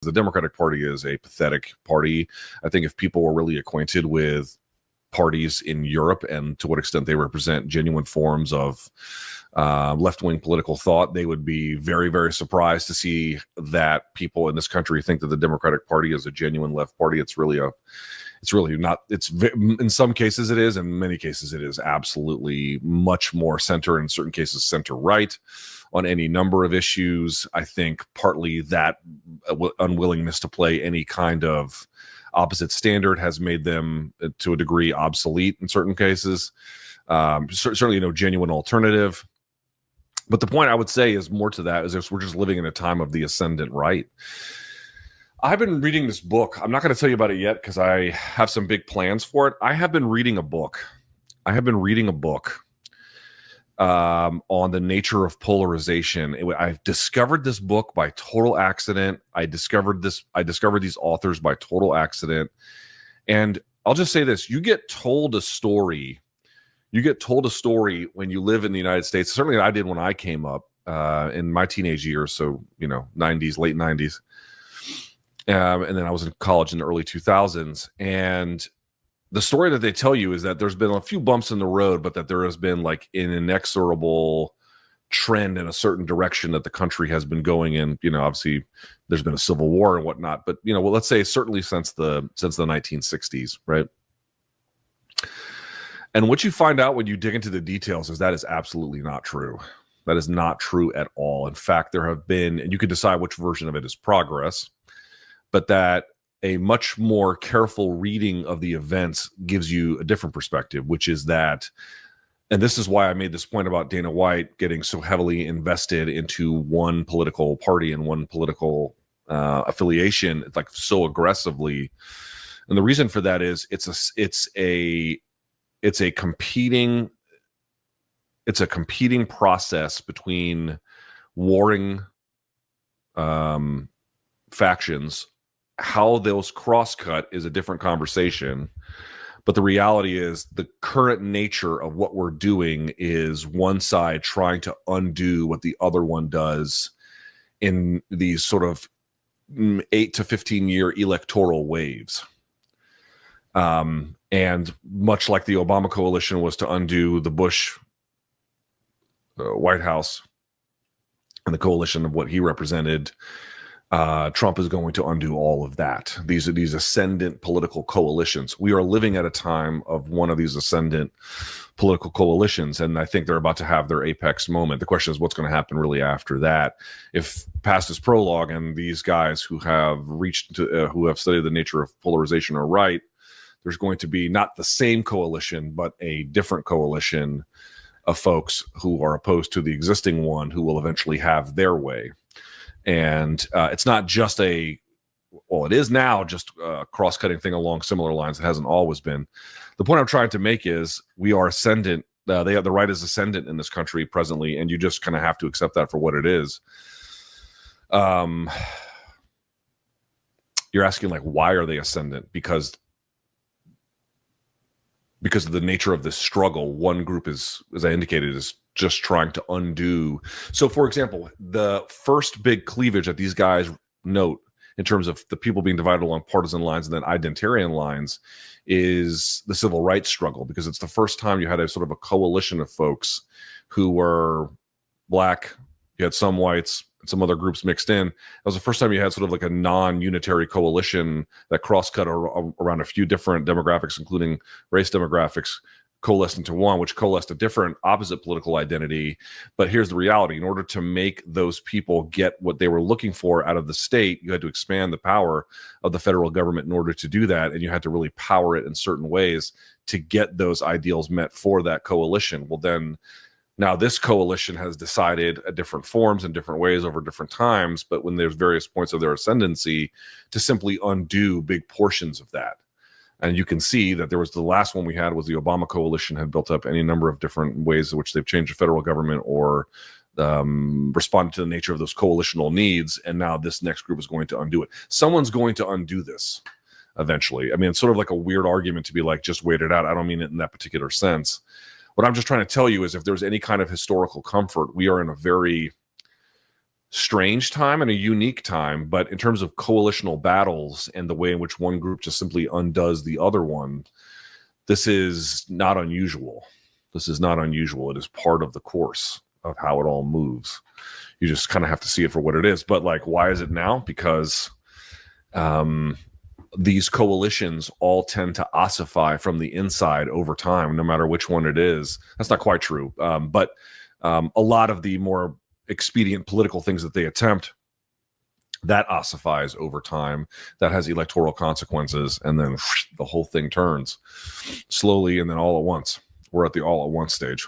the Democratic Party is a pathetic party. I think if people were really acquainted with parties in Europe and to what extent they represent genuine forms of left-wing political thought, they would be very, very surprised to see that people in this country think that the Democratic Party is a genuine left party. It's really not. In some cases it is, in many cases it is absolutely much more center, in certain cases center right on any number of issues. I think partly that unwillingness to play any kind of opposite standard has made them to a degree obsolete in certain cases. Certainly no genuine alternative. But the point I would say is more to that is if we're just living in a time of the ascendant right. I've been reading this book. I'm not going to tell you about it yet because I have some big plans for it. I have been reading a book on the nature of polarization. I've discovered this book by total accident. I discovered these authors by total accident. And I'll just say this: you get told a story when you live in the United States. Certainly I did when I came up in my teenage years. So, 90s, late 90s. And then I was in college in the early 2000s. And the story that they tell you is that there's been a few bumps in the road, but that there has been like an inexorable trend in a certain direction that the country has been going in. Obviously there's been a civil war and whatnot, but let's say certainly since the 1960s, right? And what you find out when you dig into the details is that is absolutely not true. That is not true at all. In fact, there have been, and you can decide which version of it is progress, but that a much more careful reading of the events gives you a different perspective, which is that, and this is why I made this point about Dana White getting so heavily invested into one political party and one political affiliation, like so aggressively. And the reason for that is it's a competing process between warring factions. How those cross-cut is a different conversation. But the reality is the current nature of what we're doing is one side trying to undo what the other one does in these sort of 8 to 15 year electoral waves. And much like the Obama coalition was to undo the Bush White House and the coalition of what he represented, Trump is going to undo all of that. These are these ascendant political coalitions. We are living at a time of one of these ascendant political coalitions, and I think they're about to have their apex moment. The question is what's going to happen really after that. If past is prologue and these guys who have who have studied the nature of polarization are right, there's going to be not the same coalition, but a different coalition of folks who are opposed to the existing one who will eventually have their way. And it's not just it is now just a cross-cutting thing along similar lines. It hasn't always been. The point I'm trying to make is we are ascendant. The right is ascendant in this country presently, and you just kind of have to accept that for what it is. You're asking, like, why are they ascendant? Because of the nature of this struggle. One group is, as I indicated, is just trying to undo. So, for example, the first big cleavage that these guys note in terms of the people being divided along partisan lines and then identitarian lines is the civil rights struggle, because it's the first time you had a sort of a coalition of folks who were black, you had some whites, and some other groups mixed in. It was the first time you had sort of like a non-unitary coalition that cross-cut around a few different demographics, including race demographics, coalesced into one, which coalesced a different opposite political identity. But here's the reality. In order to make those people get what they were looking for out of the state, you had to expand the power of the federal government in order to do that. And you had to really power it in certain ways to get those ideals met for that coalition. Well, then now this coalition has decided at different forms and different ways over different times, but when there's various points of their ascendancy, to simply undo big portions of that. And you can see that there was the last one we had was the Obama coalition had built up any number of different ways in which they've changed the federal government or responded to the nature of those coalitional needs. And now this next group is going to undo it. Someone's going to undo this eventually. I mean, it's sort of like a weird argument to be like, just wait it out. I don't mean it in that particular sense. What I'm just trying to tell you is if there's any kind of historical comfort, we are in a very strange time and a unique time, but in terms of coalitional battles and the way in which one group just simply undoes the other one, this is not unusual. This is not unusual. It is part of the course of how it all moves. You just kind of have to see it for what it is. But like, why is it now? Because these coalitions all tend to ossify from the inside over time, no matter which one it is. That's not quite true. But a lot of the more expedient political things that they attempt, that ossifies over time. That has electoral consequences. And then the whole thing turns slowly and then all at once. We're at the all at once stage.